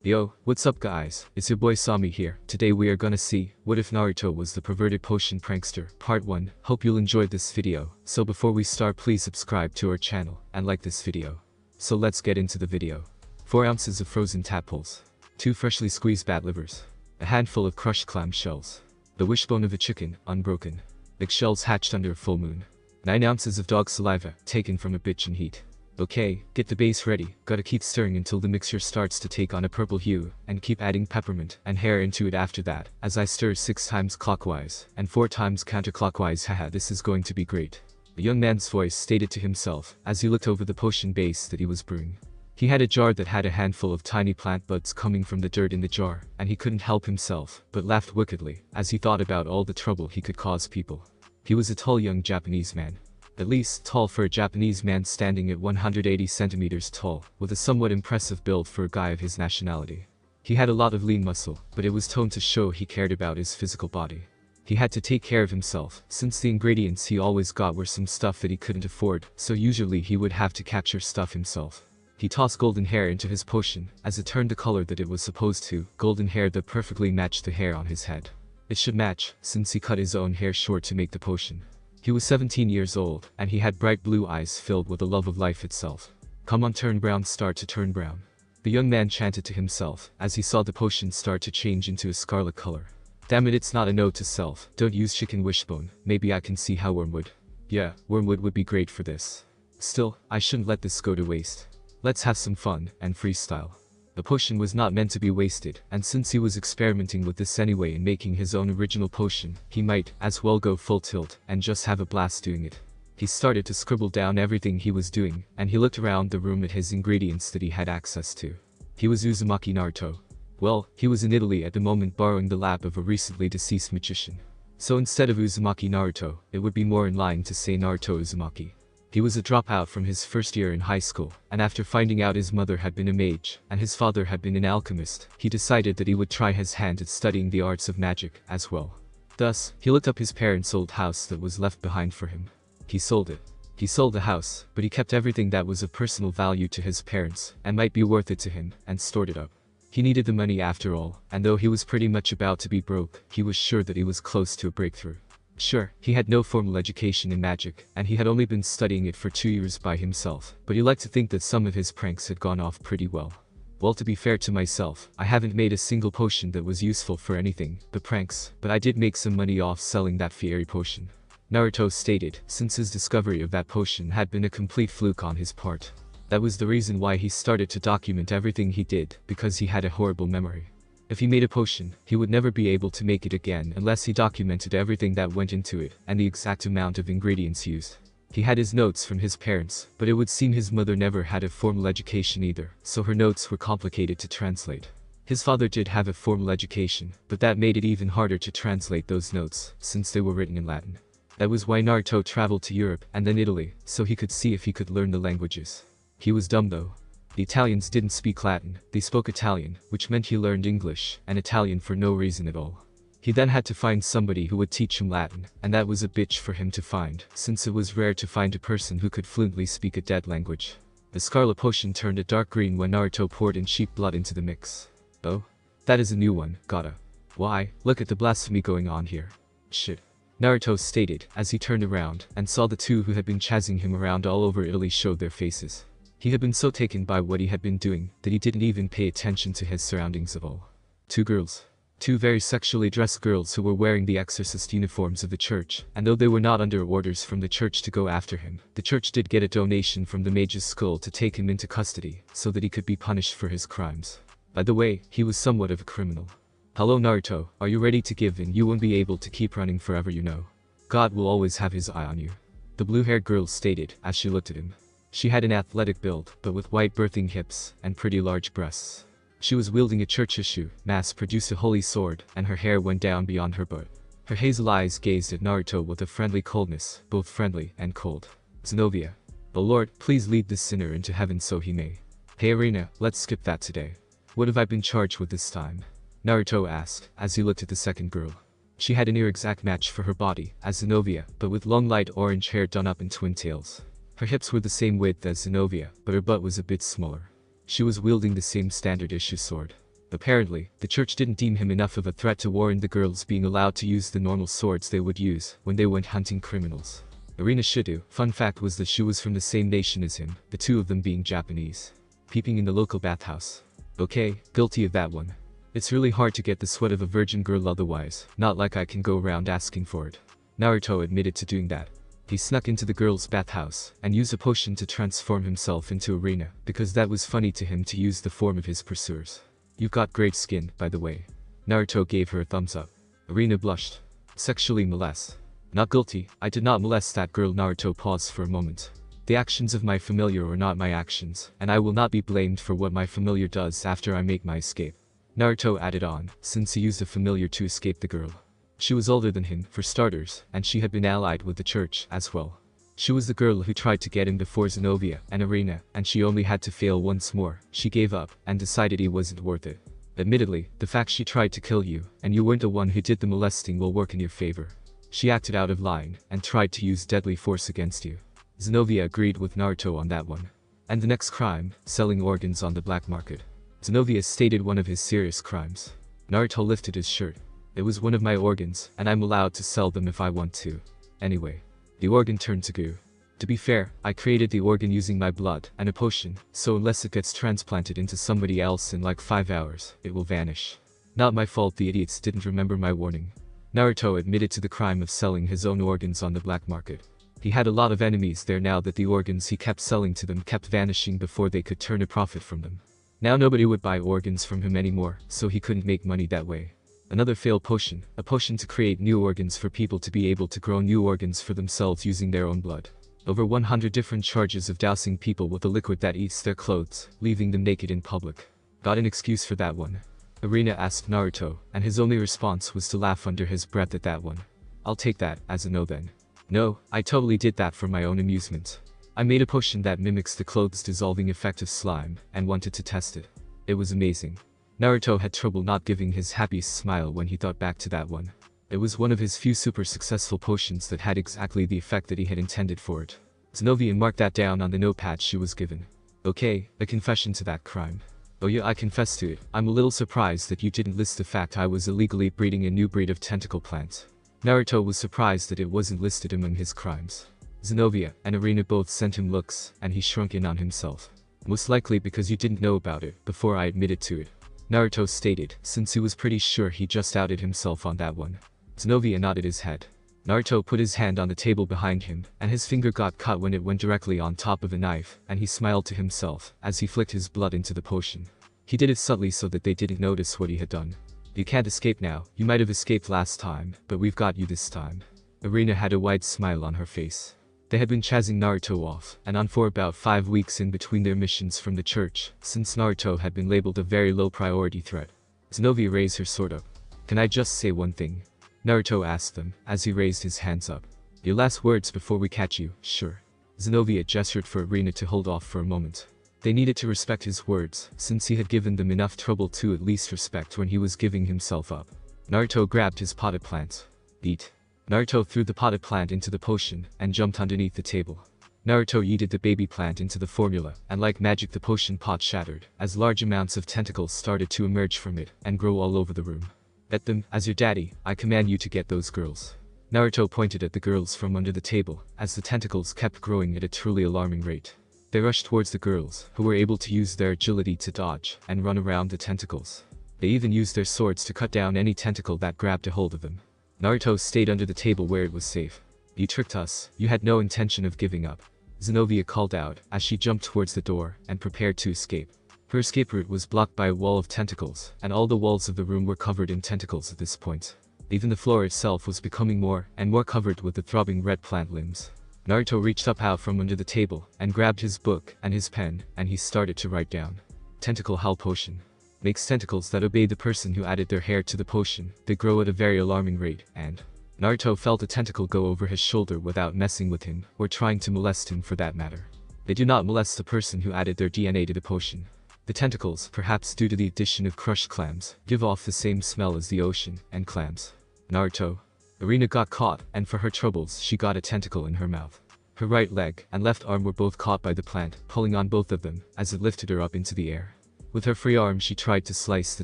Yo, what's up guys, it's your boy Sami here. Today we are gonna see, what if Naruto was the perverted potion prankster, part 1. Hope you'll enjoy this video. So before we start, please subscribe to our channel, and like this video. So let's get into the video. 4 ounces of frozen tadpoles. 2 freshly squeezed bat livers. A handful of crushed clam shells. The wishbone of a chicken, unbroken. Eggshells hatched under a full moon. 9 ounces of dog saliva, taken from a bitch in heat. Okay, get the base ready, gotta keep stirring until the mixture starts to take on a purple hue, and keep adding peppermint and hair into it after that, as I stir 6 times clockwise, and 4 times counterclockwise. Haha, this is going to be great. The young man's voice stated to himself, as he looked over the potion base that he was brewing. He had a jar that had a handful of tiny plant buds coming from the dirt in the jar, and he couldn't help himself, but laughed wickedly, as he thought about all the trouble he could cause people. He was a tall young Japanese man. At least tall for a Japanese man, standing at 180 centimeters tall, with a somewhat impressive build for a guy of his nationality. He had a lot of lean muscle, but it was toned to show he cared about his physical body. He had to take care of himself, since the ingredients he always got were some stuff that he couldn't afford, so usually he would have to capture stuff himself. He tossed golden hair into his potion, as it turned the color that it was supposed to, golden hair that perfectly matched the hair on his head. It should match, since he cut his own hair short to make the potion. He was 17 years old, and he had bright blue eyes filled with the love of life itself. Come on, turn brown, start to turn brown. The young man chanted to himself, as he saw the potion start to change into a scarlet color. Damn it, it's not a note to self, don't use chicken wishbone, maybe I can see how wormwood. Yeah, wormwood would be great for this. Still, I shouldn't let this go to waste. Let's have some fun, and freestyle. The potion was not meant to be wasted, and since he was experimenting with this anyway and making his own original potion, he might as well go full tilt, and just have a blast doing it. He started to scribble down everything he was doing, and he looked around the room at his ingredients that he had access to. He was Uzumaki Naruto. Well, he was in Italy at the moment borrowing the lab of a recently deceased magician. So instead of Uzumaki Naruto, it would be more in line to say Naruto Uzumaki. He was a dropout from his first year in high school, and after finding out his mother had been a mage, and his father had been an alchemist, he decided that he would try his hand at studying the arts of magic, as well. Thus, he looked up his parents' old house that was left behind for him. He sold it. He sold the house, but he kept everything that was of personal value to his parents, and might be worth it to him, and stored it up. He needed the money after all, and though he was pretty much about to be broke, he was sure that he was close to a breakthrough. Sure, he had no formal education in magic, and he had only been studying it for 2 years by himself, but he liked to think that some of his pranks had gone off pretty well. Well, to be fair to myself, I haven't made a single potion that was useful for anything but pranks, but I did make some money off selling that fairy potion. Naruto stated, since his discovery of that potion had been a complete fluke on his part. That was the reason why he started to document everything he did, because he had a horrible memory. If he made a potion, he would never be able to make it again unless he documented everything that went into it, and the exact amount of ingredients used. He had his notes from his parents, but it would seem his mother never had a formal education either, so her notes were complicated to translate. His father did have a formal education, but that made it even harder to translate those notes, since they were written in Latin. That was why Naruto traveled to Europe and then Italy, so he could see if he could learn the languages. He was dumb though. The Italians didn't speak Latin, they spoke Italian, which meant he learned English and Italian for no reason at all. He then had to find somebody who would teach him Latin, and that was a bitch for him to find, since it was rare to find a person who could fluently speak a dead language. The scarlet potion turned a dark green when Naruto poured in sheep blood into the mix. Oh? That is a new one, gotta. Why, look at the blasphemy going on here. Shit. Naruto stated, as he turned around, and saw the two who had been chasing him around all over Italy showed their faces. He had been so taken by what he had been doing, that he didn't even pay attention to his surroundings at all. 2 girls. 2 very sexually dressed girls who were wearing the exorcist uniforms of the church, and though they were not under orders from the church to go after him, the church did get a donation from the mage's skull to take him into custody, so that he could be punished for his crimes. By the way, he was somewhat of a criminal. Hello Naruto, are you ready to give in? You won't be able to keep running forever, you know. God will always have his eye on you. The blue-haired girl stated, as she looked at him. She had an athletic build, but with white birthing hips, and pretty large breasts. She was wielding a church issue, mass-produced a holy sword, and her hair went down beyond her butt. Her hazel eyes gazed at Naruto with a friendly coldness, both friendly and cold. Zenobia. The Lord, please lead this sinner into heaven so he may. Hey Arena, let's skip that today. What have I been charged with this time? Naruto asked, as he looked at the second girl. She had a near-exact match for her body, as Zenobia, but with long light orange hair done up in twin tails. Her hips were the same width as Zenobia, but her butt was a bit smaller. She was wielding the same standard issue sword. Apparently, the church didn't deem him enough of a threat to warrant the girls being allowed to use the normal swords they would use when they went hunting criminals. Irina should do. Fun fact was that she was from the same nation as him, the two of them being Japanese. Peeping in the local bathhouse. Okay, guilty of that one. It's really hard to get the sweat of a virgin girl otherwise, not like I can go around asking for it. Naruto admitted to doing that. He snuck into the girl's bathhouse and used a potion to transform himself into Irina, because that was funny to him to use the form of his pursuers. You've got great skin, by the way. Naruto gave her a thumbs up. Irina blushed. Sexually molest. Not guilty, I did not molest that girl. Naruto paused for a moment. The actions of my familiar are not my actions, and I will not be blamed for what my familiar does after I make my escape. Naruto added on, since he used a familiar to escape the girl. She was older than him, for starters, and she had been allied with the church as well. She was the girl who tried to get him before Zenobia and Irina, and she only had to fail once more. She gave up and decided he wasn't worth it. Admittedly, the fact she tried to kill you and you weren't the one who did the molesting will work in your favor. She acted out of line and tried to use deadly force against you. Zenobia agreed with Naruto on that one. And the next crime, selling organs on the black market. Zenobia stated one of his serious crimes. Naruto lifted his shirt. It was one of my organs, and I'm allowed to sell them if I want to. Anyway, the organ turned to goo. To be fair, I created the organ using my blood and a potion, so unless it gets transplanted into somebody else in like 5 hours, it will vanish. Not my fault the idiots didn't remember my warning. Naruto admitted to the crime of selling his own organs on the black market. He had a lot of enemies there now that the organs he kept selling to them kept vanishing before they could turn a profit from them. Now nobody would buy organs from him anymore, so he couldn't make money that way. Another failed potion, a potion to create new organs for people to be able to grow new organs for themselves using their own blood. Over 100 different charges of dousing people with a liquid that eats their clothes, leaving them naked in public. Got an excuse for that one? Irina asked Naruto, and his only response was to laugh under his breath at that one. I'll take that as a no then. No, I totally did that for my own amusement. I made a potion that mimics the clothes dissolving effect of slime, and wanted to test it. It was amazing. Naruto had trouble not giving his happiest smile when he thought back to that one. It was one of his few super successful potions that had exactly the effect that he had intended for it. Zenobia marked that down on the notepad she was given. Okay, a confession to that crime. Oh yeah, I confess to it. I'm a little surprised that you didn't list the fact I was illegally breeding a new breed of tentacle plant. Naruto was surprised that it wasn't listed among his crimes. Zenobia and Irina both sent him looks, and he shrunk in on himself. Most likely because you didn't know about it before I admitted to it. Naruto stated, since he was pretty sure he just outed himself on that one. Zenobia nodded his head. Naruto put his hand on the table behind him, and his finger got cut when it went directly on top of a knife, and he smiled to himself as he flicked his blood into the potion. He did it subtly so that they didn't notice what he had done. You can't escape now. You might have escaped last time, but we've got you this time. Irina had a wide smile on her face. They had been chasing Naruto off and on for about 5 weeks in between their missions from the church, since Naruto had been labeled a very low priority threat. Zenobia raised her sword up. Can I just say one thing? Naruto asked them, as he raised his hands up. Your last words before we catch you, sure. Zenobia gestured for Irina to hold off for a moment. They needed to respect his words, since he had given them enough trouble to at least respect when he was giving himself up. Naruto grabbed his potted plant. Eat. Naruto threw the potted plant into the potion and jumped underneath the table. Naruto yeeted the baby plant into the formula, and like magic the potion pot shattered, as large amounts of tentacles started to emerge from it and grow all over the room. Get them, as your daddy, I command you to get those girls. Naruto pointed at the girls from under the table, as the tentacles kept growing at a truly alarming rate. They rushed towards the girls, who were able to use their agility to dodge and run around the tentacles. They even used their swords to cut down any tentacle that grabbed a hold of them. Naruto stayed under the table where it was safe. You tricked us, you had no intention of giving up. Zenobia called out, as she jumped towards the door and prepared to escape. Her escape route was blocked by a wall of tentacles, and all the walls of the room were covered in tentacles at this point. Even the floor itself was becoming more and more covered with the throbbing red plant limbs. Naruto reached up out from under the table and grabbed his book and his pen, and he started to write down. Tentacle Hull Potion. Makes tentacles that obey the person who added their hair to the potion. They grow at a very alarming rate, and Naruto felt a tentacle go over his shoulder without messing with him, or trying to molest him for that matter. They do not molest the person who added their DNA to the potion. The tentacles, perhaps due to the addition of crushed clams, give off the same smell as the ocean and clams. Naruto. Irina got caught, and for her troubles she got a tentacle in her mouth. Her right leg and left arm were both caught by the plant, pulling on both of them, as it lifted her up into the air. With her free arm she tried to slice the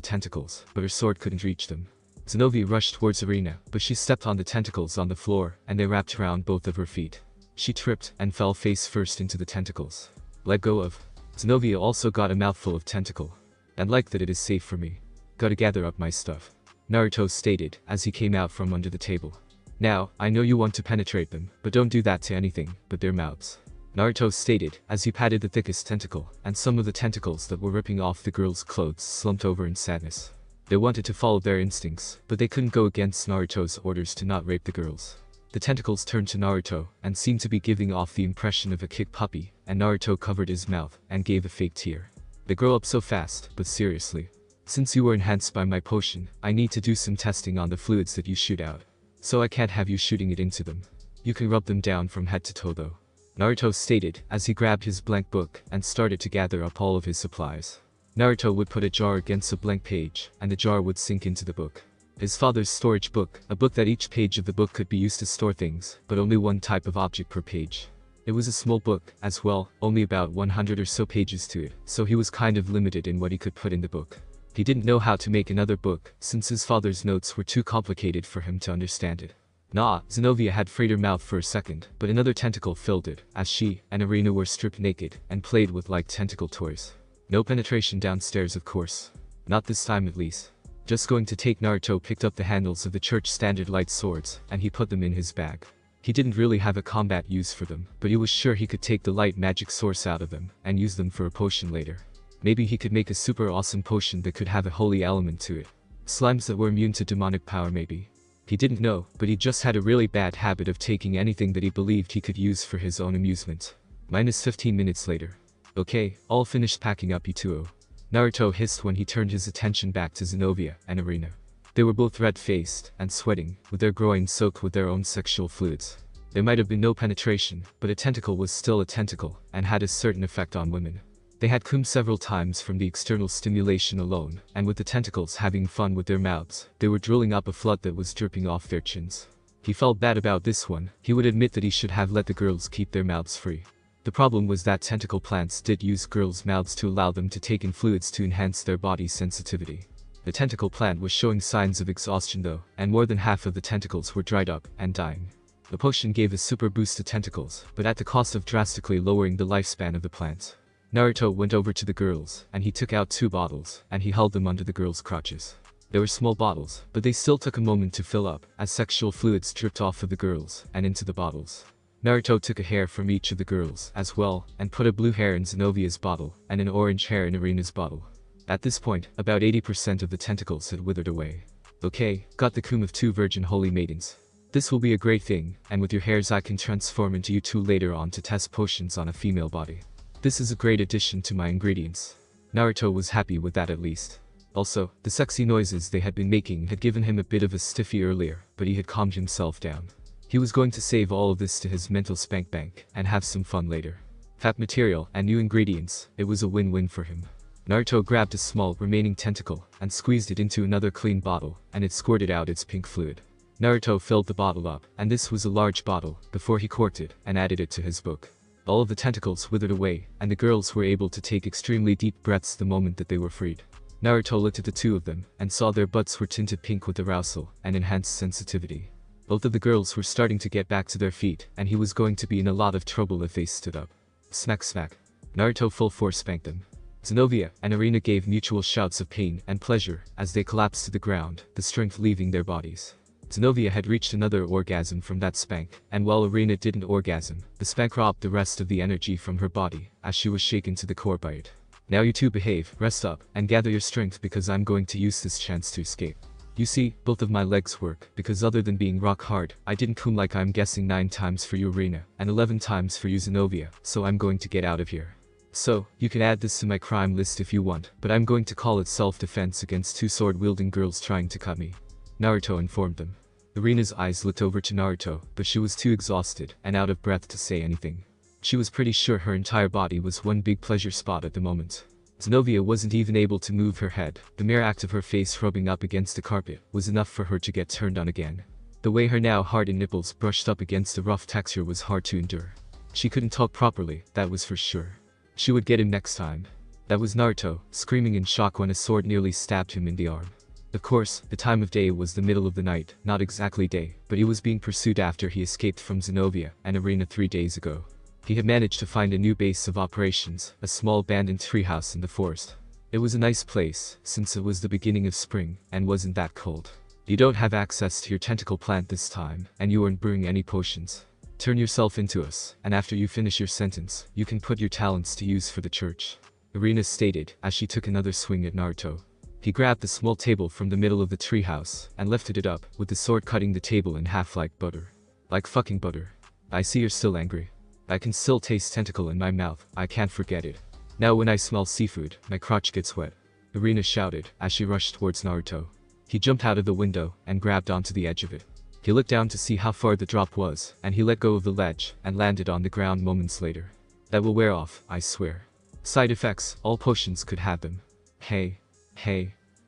tentacles, but her sword couldn't reach them. Zenobia rushed towards Irina, but she stepped on the tentacles on the floor, and they wrapped around both of her feet. She tripped and fell face first into the tentacles. Let go of. Zenobia also got a mouthful of tentacle. And like that it is safe for me. Gotta gather up my stuff. Naruto stated, as he came out from under the table. Now, I know you want to penetrate them, but don't do that to anything but their mouths. Naruto stated, as he patted the thickest tentacle, and some of the tentacles that were ripping off the girl's clothes slumped over in sadness. They wanted to follow their instincts, but they couldn't go against Naruto's orders to not rape the girls. The tentacles turned to Naruto, and seemed to be giving off the impression of a kick puppy, and Naruto covered his mouth, and gave a fake tear. They grow up so fast, but seriously. Since you were enhanced by my potion, I need to do some testing on the fluids that you shoot out. So I can't have you shooting it into them. You can rub them down from head to toe though. Naruto stated, as he grabbed his blank book, and started to gather up all of his supplies. Naruto would put a jar against a blank page, and the jar would sink into the book. His father's storage book, a book that each page of the book could be used to store things, but only one type of object per page. It was a small book, as well, only about 100 or so pages to it, so he was kind of limited in what he could put in the book. He didn't know how to make another book, since his father's notes were too complicated for him to understand it. Nah, Zenobia had freed her mouth for a second, but another tentacle filled it, as she and Irina were stripped naked, and played with like tentacle toys. No penetration downstairs of course. Not this time at least. Just going to take. Naruto picked up the handles of the church standard light swords, and he put them in his bag. He didn't really have a combat use for them, but he was sure he could take the light magic source out of them, and use them for a potion later. Maybe he could make a super awesome potion that could have a holy element to it. Slimes that were immune to demonic power maybe. He didn't know, but he just had a really bad habit of taking anything that he believed he could use for his own amusement. Minus 15 minutes later. Okay, all finished packing up Ituo. Naruto hissed when he turned his attention back to Zenobia and Irina. They were both red-faced and sweating, with their groins soaked with their own sexual fluids. There might have been no penetration, but a tentacle was still a tentacle, and had a certain effect on women. They had come several times from the external stimulation alone, and with the tentacles having fun with their mouths, they were drilling up a flood that was dripping off their chins. He felt bad about this one. He would admit that he should have let the girls keep their mouths free. The problem was that tentacle plants did use girls' mouths to allow them to take in fluids to enhance their body sensitivity. The tentacle plant was showing signs of exhaustion though, and more than half of the tentacles were dried up and dying. The potion gave a super boost to tentacles, but at the cost of drastically lowering the lifespan of the plant. Naruto went over to the girls, and he took out 2 bottles, and he held them under the girls' crotches. They were small bottles, but they still took a moment to fill up, as sexual fluids dripped off of the girls, and into the bottles. Naruto took a hair from each of the girls, as well, and put a blue hair in Zenobia's bottle, and an orange hair in Irina's bottle. At this point, about 80% of the tentacles had withered away. Okay, got the cum of 2 virgin holy maidens. This will be a great thing, and with your hairs I can transform into you 2 later on to test potions on a female body. This is a great addition to my ingredients. Naruto was happy with that at least. Also, the sexy noises they had been making had given him a bit of a stiffy earlier, but he had calmed himself down. He was going to save all of this to his mental spank bank, and have some fun later. Fat material and new ingredients, it was a win-win for him. Naruto grabbed a small remaining tentacle, and squeezed it into another clean bottle, and it squirted out its pink fluid. Naruto filled the bottle up, and this was a large bottle, before he corked it, and added it to his book. All of the tentacles withered away, and the girls were able to take extremely deep breaths the moment that they were freed. Naruto looked at the 2 of them, and saw their butts were tinted pink with arousal, and enhanced sensitivity. Both of the girls were starting to get back to their feet, and he was going to be in a lot of trouble if they stood up. Smack smack. Naruto full force spanked them. Zenobia and Irina gave mutual shouts of pain and pleasure as they collapsed to the ground, the strength leaving their bodies. Zenobia had reached another orgasm from that spank, and while Irina didn't orgasm, the spank robbed the rest of the energy from her body, as she was shaken to the core by it. Now you 2 behave, rest up, and gather your strength because I'm going to use this chance to escape. You see, both of my legs work, because other than being rock hard, I didn't cum like I'm guessing 9 times for you Irina, and 11 times for you Zenobia, so I'm going to get out of here. So, you can add this to my crime list if you want, but I'm going to call it self-defense against 2 sword-wielding girls trying to cut me. Naruto informed them. Irina's eyes looked over to Naruto, but she was too exhausted and out of breath to say anything. She was pretty sure her entire body was one big pleasure spot at the moment. Zenobia wasn't even able to move her head. The mere act of her face rubbing up against the carpet was enough for her to get turned on again. The way her now hardened nipples brushed up against the rough texture was hard to endure. She couldn't talk properly, that was for sure. She would get him next time. That was Naruto, screaming in shock when a sword nearly stabbed him in the arm. Of course, the time of day was the middle of the night, not exactly day, but he was being pursued after he escaped from Zenovia and Arena 3 days ago. He had managed to find a new base of operations, a small abandoned treehouse in the forest. It was a nice place, since it was the beginning of spring, and wasn't that cold. You don't have access to your tentacle plant this time, and you aren't brewing any potions. Turn yourself into us, and after you finish your sentence, you can put your talents to use for the church. Arena stated, as she took another swing at Naruto. He grabbed the small table from the middle of the treehouse, and lifted it up, with the sword cutting the table in half like butter. Like fucking butter. I see you're still angry. I can still taste tentacle in my mouth, I can't forget it. Now when I smell seafood, my crotch gets wet. Arena shouted, as she rushed towards Naruto. He jumped out of the window, and grabbed onto the edge of it. He looked down to see how far the drop was, and he let go of the ledge, and landed on the ground moments later. That will wear off, I swear. Side effects, all potions could have them. Hey.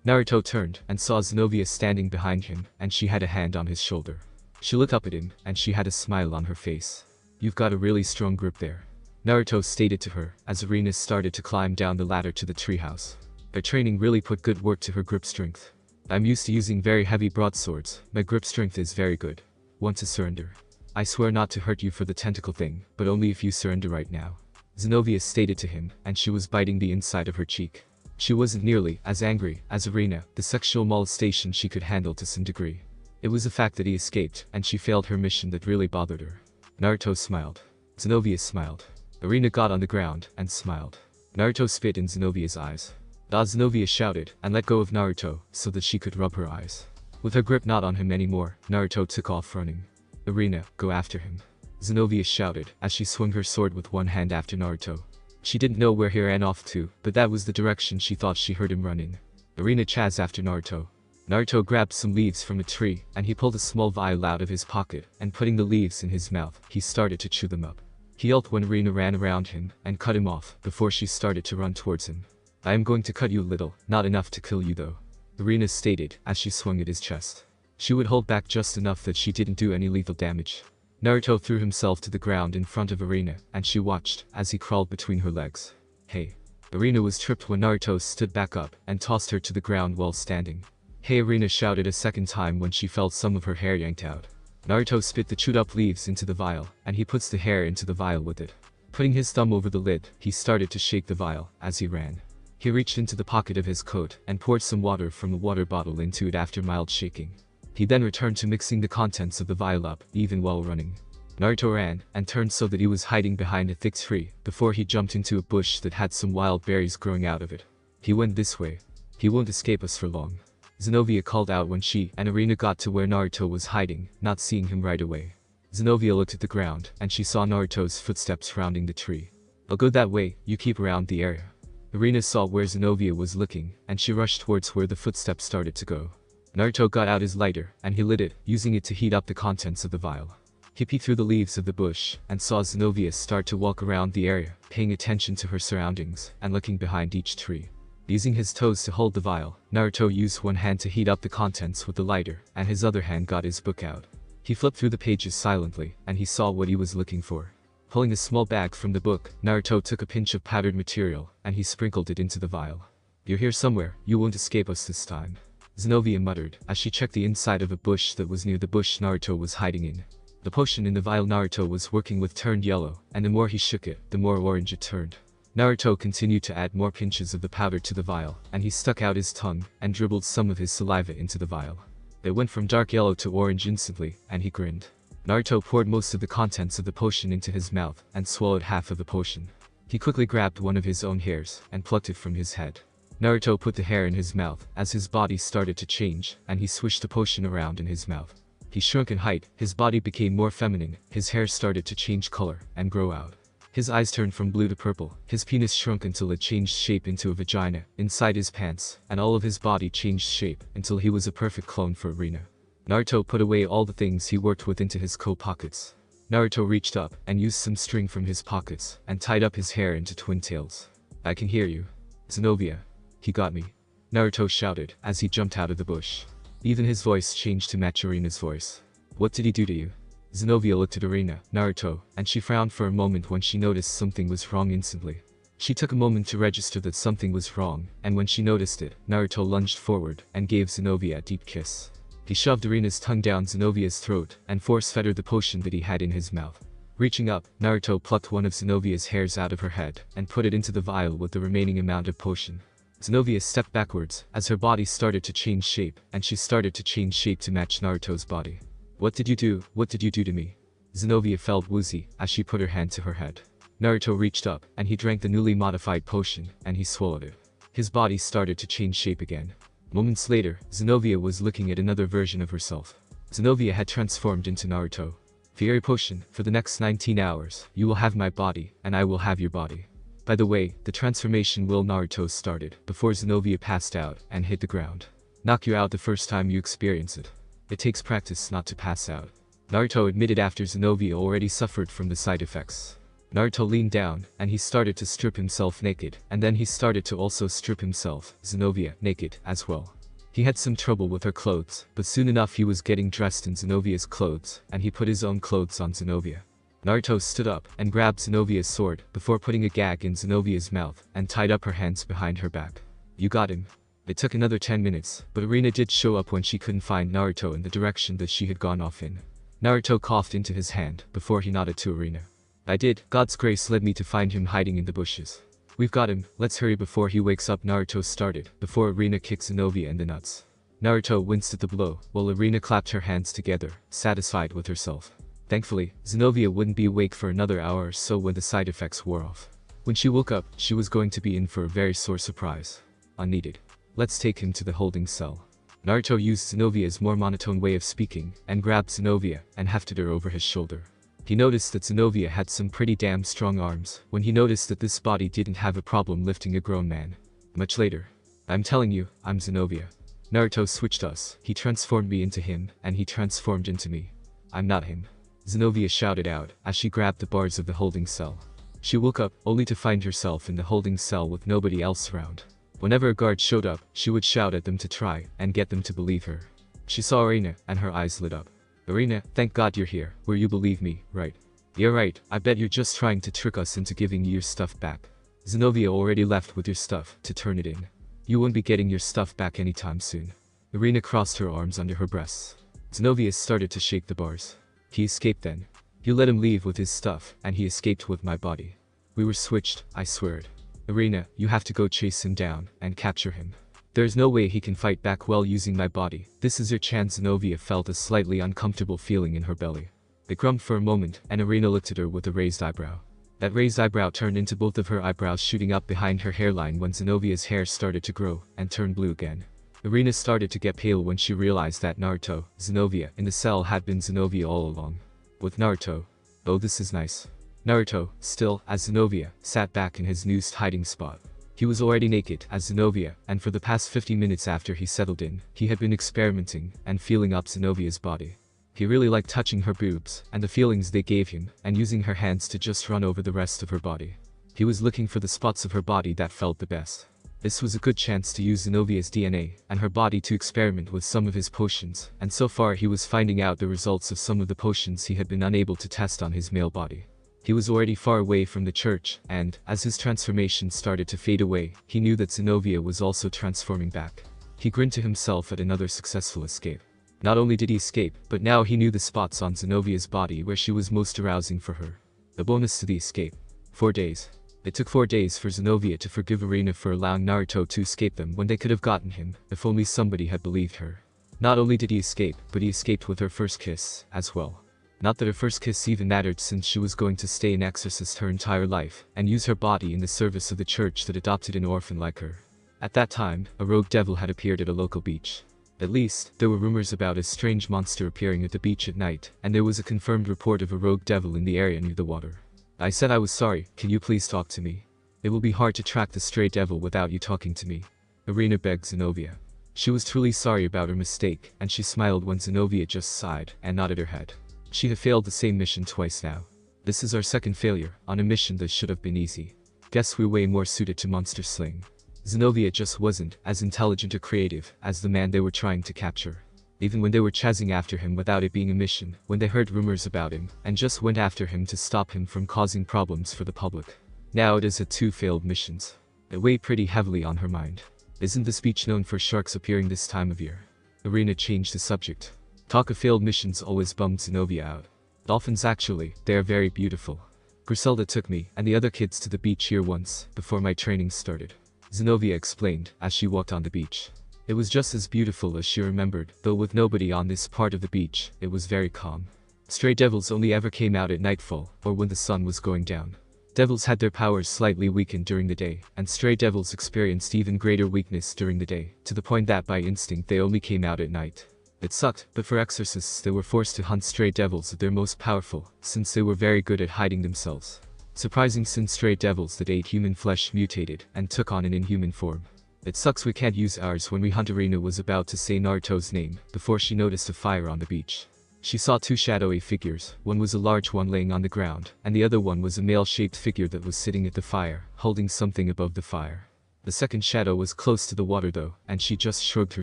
Naruto turned, and saw Zenovia standing behind him, and she had a hand on his shoulder. She looked up at him, and she had a smile on her face. You've got a really strong grip there. Naruto stated to her, as Arena started to climb down the ladder to the treehouse. Her training really put good work to her grip strength. I'm used to using very heavy broadswords, my grip strength is very good. Want to surrender? I swear not to hurt you for the tentacle thing, but only if you surrender right now. Zenovia stated to him, and she was biting the inside of her cheek. She wasn't nearly as angry as Arena, the sexual molestation she could handle to some degree. It was the fact that he escaped, and she failed her mission that really bothered her. Naruto smiled. Zenovia smiled. Arena got on the ground, and smiled. Naruto spit in Zenovia's eyes. Zenovia shouted, and let go of Naruto, so that she could rub her eyes. With her grip not on him anymore, Naruto took off running. Arena, go after him. Zenovia shouted, as she swung her sword with one hand after Naruto. She didn't know where he ran off to, but that was the direction she thought she heard him running. Arena chased after Naruto. Naruto grabbed some leaves from a tree, and he pulled a small vial out of his pocket, and putting the leaves in his mouth, he started to chew them up. He yelped when Arena ran around him, and cut him off, before she started to run towards him. I am going to cut you a little, not enough to kill you though. Arena stated, as she swung at his chest. She would hold back just enough that she didn't do any lethal damage. Naruto threw himself to the ground in front of Arena, and she watched, as he crawled between her legs. Hey. Arena was tripped when Naruto stood back up, and tossed her to the ground while standing. Hey, Arena shouted a second time when she felt some of her hair yanked out. Naruto spit the chewed up leaves into the vial, and he puts the hair into the vial with it. Putting his thumb over the lid, he started to shake the vial, as he ran. He reached into the pocket of his coat, and poured some water from a water bottle into it after mild shaking. He then returned to mixing the contents of the vial up, even while running. Naruto ran, and turned so that he was hiding behind a thick tree, before he jumped into a bush that had some wild berries growing out of it. He went this way. He won't escape us for long. Zenovia called out when she and Arena got to where Naruto was hiding, not seeing him right away. Zenovia looked at the ground, and she saw Naruto's footsteps rounding the tree. I'll go that way, you keep around the area. Arena saw where Zenovia was looking, and she rushed towards where the footsteps started to go. Naruto got out his lighter, and he lit it, using it to heat up the contents of the vial. He peeked through the leaves of the bush, and saw Zenovia start to walk around the area, paying attention to her surroundings, and looking behind each tree. Using his toes to hold the vial, Naruto used one hand to heat up the contents with the lighter, and his other hand got his book out. He flipped through the pages silently, and he saw what he was looking for. Pulling a small bag from the book, Naruto took a pinch of powdered material, and he sprinkled it into the vial. You're here somewhere, you won't escape us this time. Zenovia muttered, as she checked the inside of a bush that was near the bush Naruto was hiding in. The potion in the vial Naruto was working with turned yellow, and the more he shook it, the more orange it turned. Naruto continued to add more pinches of the powder to the vial, and he stuck out his tongue, and dribbled some of his saliva into the vial. It went from dark yellow to orange instantly, and he grinned. Naruto poured most of the contents of the potion into his mouth, and swallowed half of the potion. He quickly grabbed one of his own hairs, and plucked it from his head. Naruto put the hair in his mouth, as his body started to change, and he swished the potion around in his mouth. He shrunk in height, his body became more feminine, his hair started to change color, and grow out. His eyes turned from blue to purple, his penis shrunk until it changed shape into a vagina, inside his pants, and all of his body changed shape, until he was a perfect clone for Arena. Naruto put away all the things he worked with into his coat pockets. Naruto reached up, and used some string from his pockets, and tied up his hair into twin tails. I can hear you. Zenovia. He got me. Naruto shouted, as he jumped out of the bush. Even his voice changed to match Arena's voice. What did he do to you? Zenovia looked at Arena, Naruto, and she frowned for a moment when she noticed something was wrong instantly. She took a moment to register that something was wrong, and when she noticed it, Naruto lunged forward and gave Zenobia a deep kiss. He shoved Irina's tongue down Zenobia's throat and force-fed her the potion that he had in his mouth. Reaching up, Naruto plucked one of Zenobia's hairs out of her head and put it into the vial with the remaining amount of potion. Zenobia stepped backwards as her body started to change shape, and she started to change shape to match Naruto's body. "What did you do? What did you do to me?" Zenobia felt woozy as she put her hand to her head. Naruto reached up and he drank the newly modified potion and he swallowed it. His body started to change shape again. Moments later, Zenobia was looking at another version of herself. Zenobia had transformed into Naruto. "Fairy potion, for the next 19 hours, you will have my body, and I will have your body." By the way, the transformation will Naruto started before Zenobia passed out and hit the ground. Knock you out the first time you experience it. It takes practice not to pass out. Naruto admitted after Zenobia already suffered from the side effects. Naruto leaned down, and he started to strip himself naked, and then he started to also strip himself, Zenobia, naked, as well. He had some trouble with her clothes, but soon enough he was getting dressed in Zenobia's clothes, and he put his own clothes on Zenobia. Naruto stood up and grabbed Zenobia's sword before putting a gag in Zenobia's mouth and tied up her hands behind her back. "You got him." It took another 10 minutes, but Irina did show up when she couldn't find Naruto in the direction that she had gone off in. Naruto coughed into his hand before he nodded to Irina. "I did. God's grace led me to find him hiding in the bushes. We've got him, let's hurry before he wakes up." Naruto started before Irina kicked Zenobia in the nuts. Naruto winced at the blow, while Irina clapped her hands together, satisfied with herself. Thankfully, Zenobia wouldn't be awake for another hour or so when the side effects wore off. When she woke up, she was going to be in for a very sore surprise. Unneeded. "Let's take him to the holding cell." Naruto used Zenobia's more monotone way of speaking, and grabbed Zenobia, and hefted her over his shoulder. He noticed that Zenobia had some pretty damn strong arms, when he noticed that this body didn't have a problem lifting a grown man. Much later. "I'm telling you, I'm Zenobia. Naruto switched us, he transformed me into him, and he transformed into me. I'm not him." Zenobia shouted out, as she grabbed the bars of the holding cell. She woke up, only to find herself in the holding cell with nobody else around. Whenever a guard showed up, she would shout at them to try and get them to believe her. She saw Irina, and her eyes lit up. "Irina, thank God you're here, where you believe me, right?" "Yeah right, I bet you're just trying to trick us into giving you your stuff back. Zenobia already left with your stuff to turn it in. You won't be getting your stuff back anytime soon." Irina crossed her arms under her breasts. Zenobia started to shake the bars. "He escaped then. You let him leave with his stuff, and he escaped with my body. We were switched, I swear it. Irina, you have to go chase him down and capture him. There's no way he can fight back while using my body. This is your chance." Zenobia felt a slightly uncomfortable feeling in her belly. It grumbled for a moment, and Irina looked at her with a raised eyebrow. That raised eyebrow turned into both of her eyebrows shooting up behind her hairline when Zenobia's hair started to grow and turn blue again. Irina started to get pale when she realized that Naruto, Zenobia, in the cell had been Zenobia all along. With Naruto. "Oh, this is nice." Naruto, still, as Zenobia, sat back in his noosed hiding spot. He was already naked as Zenobia, and for the past 50 minutes after he settled in, he had been experimenting and feeling up Zenobia's body. He really liked touching her boobs and the feelings they gave him, and using her hands to just run over the rest of her body. He was looking for the spots of her body that felt the best. This was a good chance to use Zenobia's DNA and her body to experiment with some of his potions, and so far he was finding out the results of some of the potions he had been unable to test on his male body. He was already far away from the church, and, as his transformation started to fade away, he knew that Zenobia was also transforming back. He grinned to himself at another successful escape. Not only did he escape, but now he knew the spots on Zenobia's body where she was most arousing for her. The bonus to the escape. 4 days. It took 4 days for Zenobia to forgive Irina for allowing Naruto to escape them when they could have gotten him, if only somebody had believed her. Not only did he escape, but he escaped with her first kiss, as well. Not that her first kiss even mattered, since she was going to stay an exorcist her entire life, and use her body in the service of the church that adopted an orphan like her. At that time, a rogue devil had appeared at a local beach. At least, there were rumors about a strange monster appearing at the beach at night, and there was a confirmed report of a rogue devil in the area near the water. I said I was sorry, can you please talk to me? It will be hard to track the stray devil without you talking to me. Irina begged Zenobia. She was truly sorry about her mistake, and she smiled when Zenobia just sighed and nodded her head. She had failed the same mission twice now. This is our second failure, on a mission that should have been easy. Guess we're way more suited to monster slaying. Zenobia just wasn't as intelligent or creative as the man they were trying to capture. Even when they were chasing after him without it being a mission, when they heard rumors about him, and just went after him to stop him from causing problems for the public. Now it is at 2 failed missions. It weighed pretty heavily on her mind. Isn't this beach known for sharks appearing this time of year? Irina changed the subject. Talk of failed missions always bummed Zenobia out. Dolphins actually, they are very beautiful. Griselda took me and the other kids to the beach here once, before my training started. Zenobia explained, as she walked on the beach. It was just as beautiful as she remembered, though with nobody on this part of the beach, it was very calm. Stray devils only ever came out at nightfall, or when the sun was going down. Devils had their powers slightly weakened during the day, and stray devils experienced even greater weakness during the day, to the point that by instinct they only came out at night. It sucked, but for exorcists they were forced to hunt stray devils at their most powerful, since they were very good at hiding themselves. Surprising, since stray devils that ate human flesh mutated and took on an inhuman form. It sucks we can't use ours. When we hunt. Irina was about to say Naruto's name, before she noticed a fire on the beach. She saw 2 shadowy figures, one was a large one laying on the ground, and the other one was a male-shaped figure that was sitting at the fire, holding something above the fire. The second shadow was close to the water though, and she just shrugged her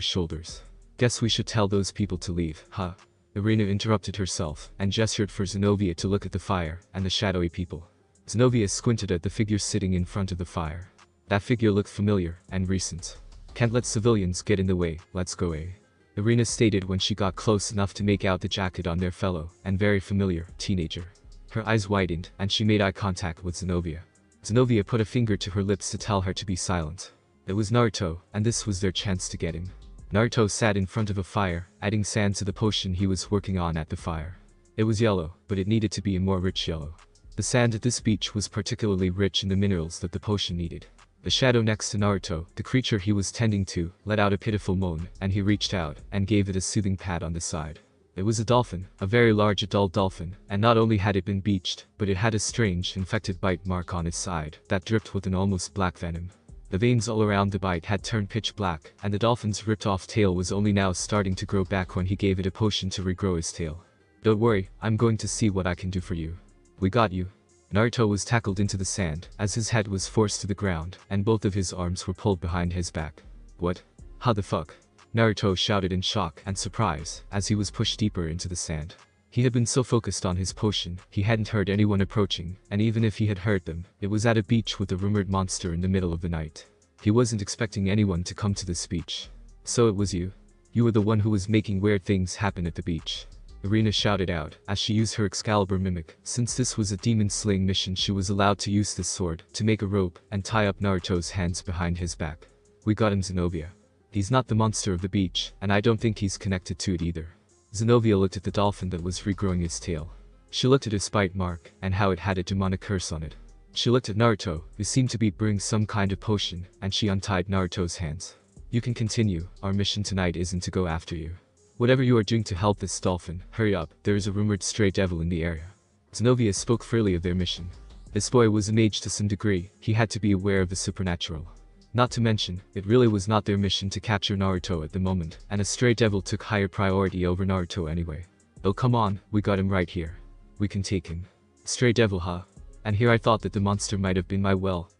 shoulders. Guess we should tell those people to leave, huh? Irina interrupted herself, and gestured for Zenobia to look at the fire, and the shadowy people. Zenobia squinted at the figure sitting in front of the fire. That figure looked familiar, and recent. Can't let civilians get in the way, let's go Irina stated when she got close enough to make out the jacket on their fellow, and very familiar, teenager. Her eyes widened, and she made eye contact with Zenobia. Zenobia put a finger to her lips to tell her to be silent. It was Naruto, and this was their chance to get him. Naruto sat in front of a fire, adding sand to the potion he was working on at the fire. It was yellow, but it needed to be a more rich yellow. The sand at this beach was particularly rich in the minerals that the potion needed. The shadow next to Naruto, the creature he was tending to, let out a pitiful moan, and he reached out and gave it a soothing pat on the side. It was a dolphin, a very large adult dolphin, and not only had it been beached, but it had a strange, infected bite mark on its side that dripped with an almost black venom. The veins all around the bite had turned pitch black, and the dolphin's ripped-off tail was only now starting to grow back when he gave it a potion to regrow his tail. Don't worry, I'm going to see what I can do for you. We got you. Naruto was tackled into the sand, as his head was forced to the ground, and both of his arms were pulled behind his back. What? How the fuck? Naruto shouted in shock and surprise, as he was pushed deeper into the sand. He had been so focused on his potion, he hadn't heard anyone approaching, and even if he had heard them, it was at a beach with a rumored monster in the middle of the night. He wasn't expecting anyone to come to this beach. So it was you? You were the one who was making weird things happen at the beach. Irina shouted out, as she used her Excalibur mimic. Since this was a demon-slaying mission, she was allowed to use this sword to make a rope and tie up Naruto's hands behind his back. We got him, Zenobia. He's not the monster of the beach, and I don't think he's connected to it either. Zenobia looked at the dolphin that was regrowing its tail. She looked at his bite mark, and how it had a demonic curse on it. She looked at Naruto, who seemed to be brewing some kind of potion, and she untied Naruto's hands. You can continue, our mission tonight isn't to go after you. Whatever you are doing to help this dolphin, hurry up, there is a rumored stray devil in the area. Zenobia spoke freely of their mission. This boy was a mage to some degree, he had to be aware of the supernatural. Not to mention, it really was not their mission to capture Naruto at the moment, and a stray devil took higher priority over Naruto anyway. Oh come on, we got him right here. We can take him. Stray devil, huh? And here I thought that the monster might have been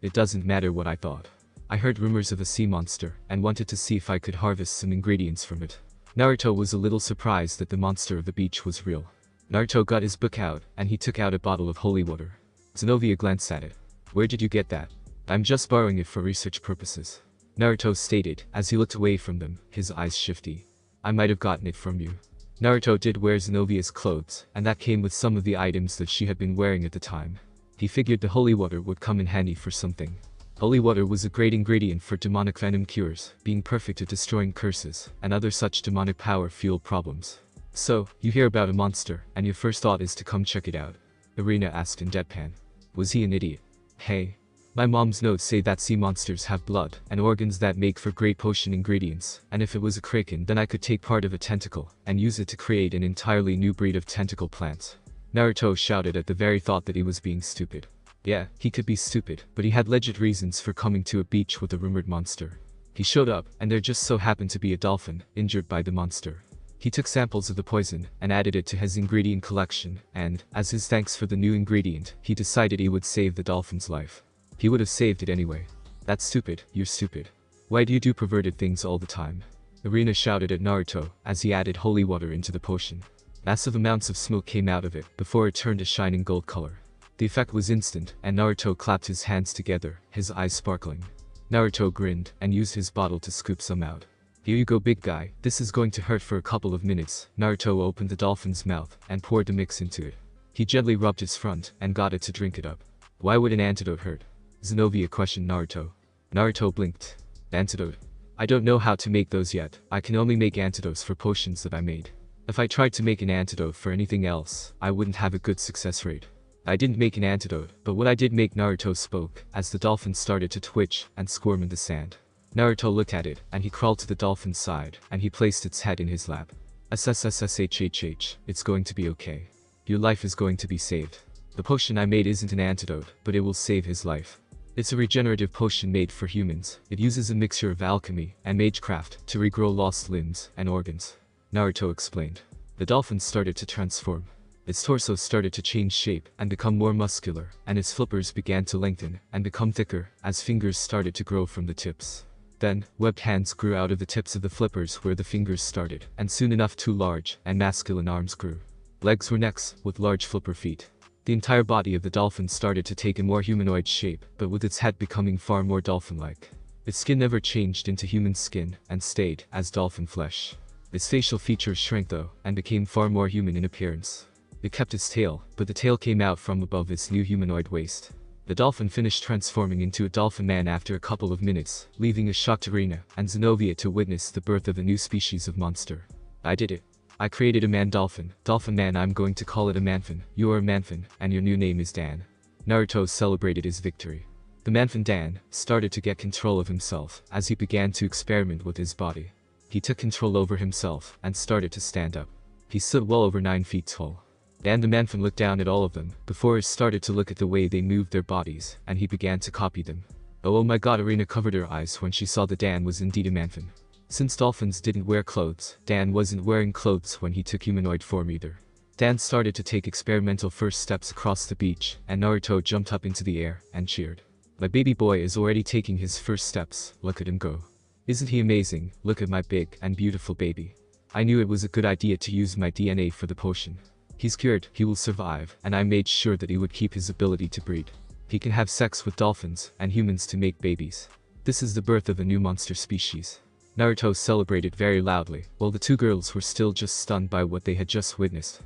it doesn't matter what I thought. I heard rumors of a sea monster, and wanted to see if I could harvest some ingredients from it. Naruto was a little surprised that the monster of the beach was real. Naruto got his book out, and he took out a bottle of holy water. Zenobia glanced at it. Where did you get that? I'm just borrowing it for research purposes. Naruto stated, as he looked away from them, his eyes shifty. I might have gotten it from you. Naruto did wear Zenobia's clothes, and that came with some of the items that she had been wearing at the time. He figured the holy water would come in handy for something. Holy water was a great ingredient for demonic venom cures, being perfect at destroying curses, and other such demonic power-fueled problems. So, you hear about a monster, and your first thought is to come check it out? Irina asked in deadpan. Was he an idiot? Hey. My mom's notes say that sea monsters have blood, and organs that make for great potion ingredients, and if it was a kraken then I could take part of a tentacle, and use it to create an entirely new breed of tentacle plants. Naruto shouted at the very thought that he was being stupid. Yeah, he could be stupid, but he had legit reasons for coming to a beach with a rumored monster. He showed up, and there just so happened to be a dolphin, injured by the monster. He took samples of the poison, and added it to his ingredient collection, and, as his thanks for the new ingredient, he decided he would save the dolphin's life. He would have saved it anyway. That's stupid, you're stupid. Why do you do perverted things all the time? Irina shouted at Naruto, as he added holy water into the potion. Massive amounts of smoke came out of it, before it turned a shining gold color. The effect was instant, and Naruto clapped his hands together, his eyes sparkling. Naruto grinned, and used his bottle to scoop some out. "Here you go, big guy, this is going to hurt for a couple of minutes." Naruto opened the dolphin's mouth, and poured the mix into it. He gently rubbed its front, and got it to drink it up. "Why would an antidote hurt?" Zenobia questioned Naruto. Naruto blinked. "Antidote? I don't know how to make those yet. I can only make antidotes for potions that I made. If I tried to make an antidote for anything else, I wouldn't have a good success rate. I didn't make an antidote, but what I did make." Naruto spoke, as the dolphin started to twitch and squirm in the sand. Naruto looked at it, and he crawled to the dolphin's side, and he placed its head in his lap. "SSSSHHH, it's going to be okay. Your life is going to be saved. The potion I made isn't an antidote, but it will save his life. It's a regenerative potion made for humans. It uses a mixture of alchemy and magecraft to regrow lost limbs and organs," Naruto explained. The dolphin started to transform. Its torso started to change shape and become more muscular, and its flippers began to lengthen and become thicker as fingers started to grow from the tips. Then, webbed hands grew out of the tips of the flippers where the fingers started, and soon enough 2 large and masculine arms grew. Legs were necks, with large flipper feet. The entire body of the dolphin started to take a more humanoid shape, but with its head becoming far more dolphin-like. Its skin never changed into human skin, and stayed as dolphin flesh. Its facial features shrank though, and became far more human in appearance. It kept its tail, but the tail came out from above its new humanoid waist. The dolphin finished transforming into a dolphin man after a couple of minutes, leaving a shocked Arena and Zenobia to witness the birth of a new species of monster. "I did it. I created a man-dolphin. Dolphin man, I'm going to call it a manfin. You are a manfin, and your new name is Dan." Naruto celebrated his victory. The manfin Dan started to get control of himself as he began to experiment with his body. He took control over himself and started to stand up. He stood well over 9 feet tall. Dan the manfin looked down at all of them before he started to look at the way they moved their bodies, and he began to copy them. Oh my god, Arena covered her eyes when she saw that Dan was indeed a manfin. Since dolphins didn't wear clothes, Dan wasn't wearing clothes when he took humanoid form either. Dan started to take experimental first steps across the beach, and Naruto jumped up into the air and cheered. "My baby boy is already taking his first steps, look at him go. Isn't he amazing? Look at my big and beautiful baby. I knew it was a good idea to use my DNA for the potion. He's cured, he will survive, and I made sure that he would keep his ability to breed. He can have sex with dolphins and humans to make babies. This is the birth of a new monster species." Naruto celebrated very loudly, while the 2 girls were still just stunned by what they had just witnessed.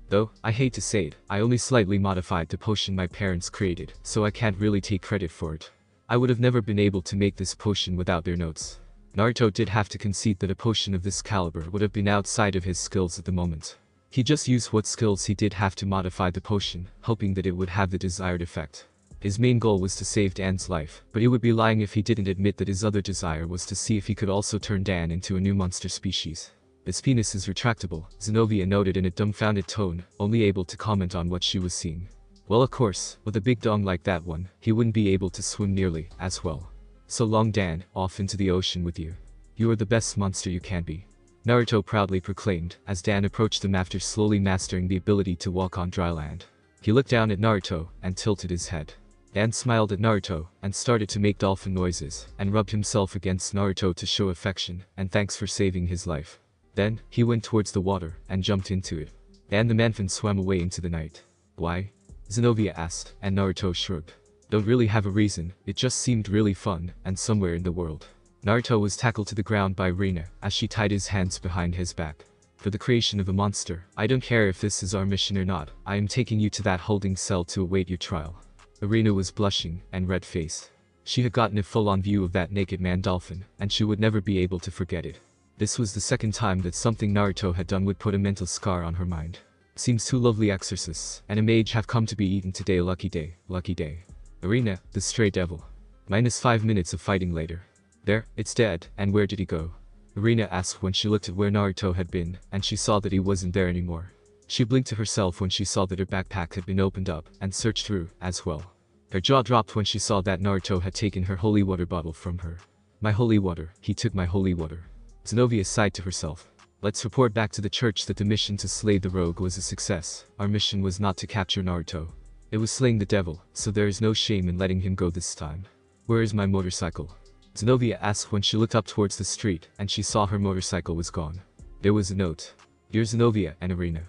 Though, I hate to say it, I only slightly modified the potion my parents created, so I can't really take credit for it. I would have never been able to make this potion without their notes." Naruto did have to concede that a potion of this caliber would have been outside of his skills at the moment. He just used what skills he did have to modify the potion, hoping that it would have the desired effect. His main goal was to save Dan's life, but he would be lying if he didn't admit that his other desire was to see if he could also turn Dan into a new monster species. "Its penis is retractable," Zenobia noted in a dumbfounded tone, only able to comment on what she was seeing. "Well, of course, with a big dong like that one, he wouldn't be able to swim nearly as well. So long Dan, off into the ocean with you. You are the best monster you can be," Naruto proudly proclaimed, as Dan approached them after slowly mastering the ability to walk on dry land. He looked down at Naruto, and tilted his head. Dan smiled at Naruto, and started to make dolphin noises, and rubbed himself against Naruto to show affection, and thanks for saving his life. Then, he went towards the water, and jumped into it. Dan the manfin swam away into the night. "Why?" Zenobia asked, and Naruto shrugged. "Don't really have a reason, it just seemed really fun, and somewhere in the world." Naruto was tackled to the ground by Rina, as she tied his hands behind his back. "For the creation of a monster, I don't care if this is our mission or not, I am taking you to that holding cell to await your trial." Arena was blushing, and red-faced. She had gotten a full-on view of that naked man-dolphin, and she would never be able to forget it. This was the second time that something Naruto had done would put a mental scar on her mind. "Seems 2 lovely exorcists and a mage have come to be eaten today, lucky day, lucky day." Arena, the stray devil. -5 minutes of fighting later. "There, it's dead, and where did he go?" Arena asked when she looked at where Naruto had been, and she saw that he wasn't there anymore. She blinked to herself when she saw that her backpack had been opened up, and searched through, as well. Her jaw dropped when she saw that Naruto had taken her holy water bottle from her. "My holy water, he took my holy water." Zenobia sighed to herself. "Let's report back to the church that the mission to slay the rogue was a success. Our mission was not to capture Naruto. It was slaying the devil, so there is no shame in letting him go this time. Where is my motorcycle?" Zenobia asked when she looked up towards the street, and she saw her motorcycle was gone. There was a note. "Dear Zenobia and Arena,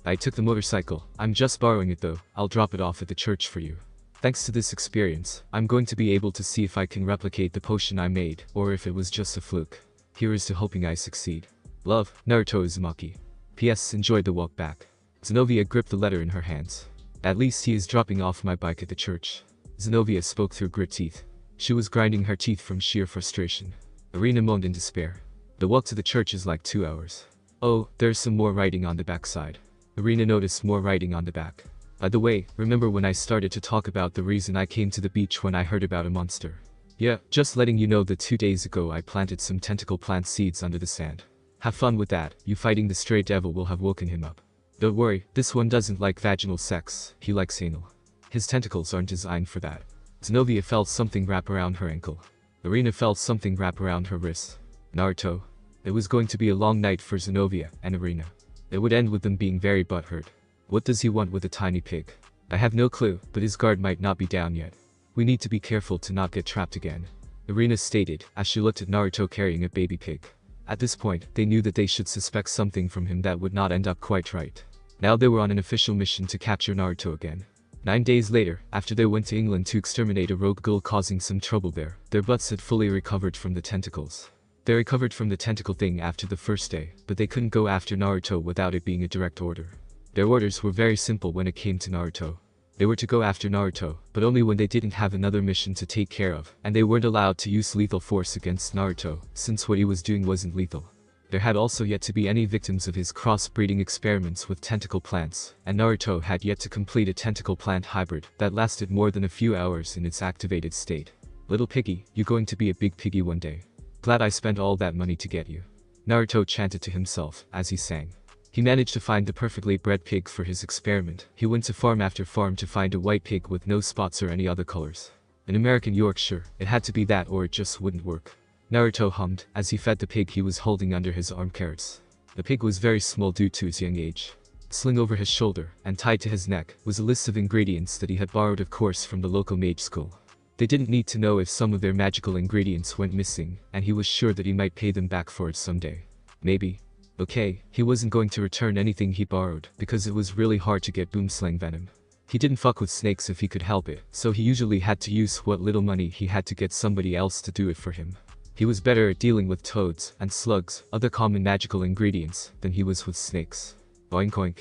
I took the motorcycle. I'm just borrowing it though. I'll drop it off at the church for you. Thanks to this experience, I'm going to be able to see if I can replicate the potion I made, or if it was just a fluke. Here is to hoping I succeed. Love, Naruto Uzumaki. P.S. Enjoyed the walk back. Zenobia gripped the letter in her hands. At least he is dropping off my bike at the church. Zenobia spoke through grit teeth. She was grinding her teeth from sheer frustration. Irina moaned in despair. The walk to the church is like 2 hours. Oh, there's some more writing on the backside. Irina noticed more writing on the back. By the way, remember when I started to talk about the reason I came to the beach when I heard about a monster? Yeah, just letting you know that 2 days ago I planted some tentacle plant seeds under the sand. Have fun with that, you fighting the stray devil will have woken him up. Don't worry, this one doesn't like vaginal sex, he likes anal. His tentacles aren't designed for that. Zenobia felt something wrap around her ankle. Irina felt something wrap around her wrist. Naruto. It was going to be a long night for Zenobia and Irina. It would end with them being very butthurt. What does he want with a tiny pig? I have no clue, but his guard might not be down yet. We need to be careful to not get trapped again, Irina stated as she looked at Naruto carrying a baby pig. At this point, they knew that they should suspect something from him that would not end up quite right. Now they were on an official mission to capture Naruto again. 9 days later, after they went to England to exterminate a rogue ghoul causing some trouble there, their butts had fully recovered from the tentacles. They recovered from the tentacle thing after the first day, but they couldn't go after Naruto without it being a direct order. Their orders were very simple when it came to Naruto. They were to go after Naruto, but only when they didn't have another mission to take care of, and they weren't allowed to use lethal force against Naruto, since what he was doing wasn't lethal. There had also yet to be any victims of his cross-breeding experiments with tentacle plants, and Naruto had yet to complete a tentacle plant hybrid that lasted more than a few hours in its activated state. Little piggy, you're going to be a big piggy one day. Glad I spent all that money to get you. Naruto chanted to himself as he sang. He managed to find the perfectly bred pig for his experiment. He went to farm after farm to find a white pig with no spots or any other colors. In American Yorkshire, it had to be that or it just wouldn't work. Naruto hummed as he fed the pig he was holding under his arm carrots. The pig was very small due to his young age. Slung over his shoulder and tied to his neck was a list of ingredients that he had borrowed of course from the local mage school. They didn't need to know if some of their magical ingredients went missing, and he was sure that he might pay them back for it someday. Maybe. Okay, he wasn't going to return anything he borrowed, because it was really hard to get boomslang venom. He didn't fuck with snakes if he could help it, so he usually had to use what little money he had to get somebody else to do it for him. He was better at dealing with toads and slugs, other common magical ingredients, than he was with snakes. Oink oink.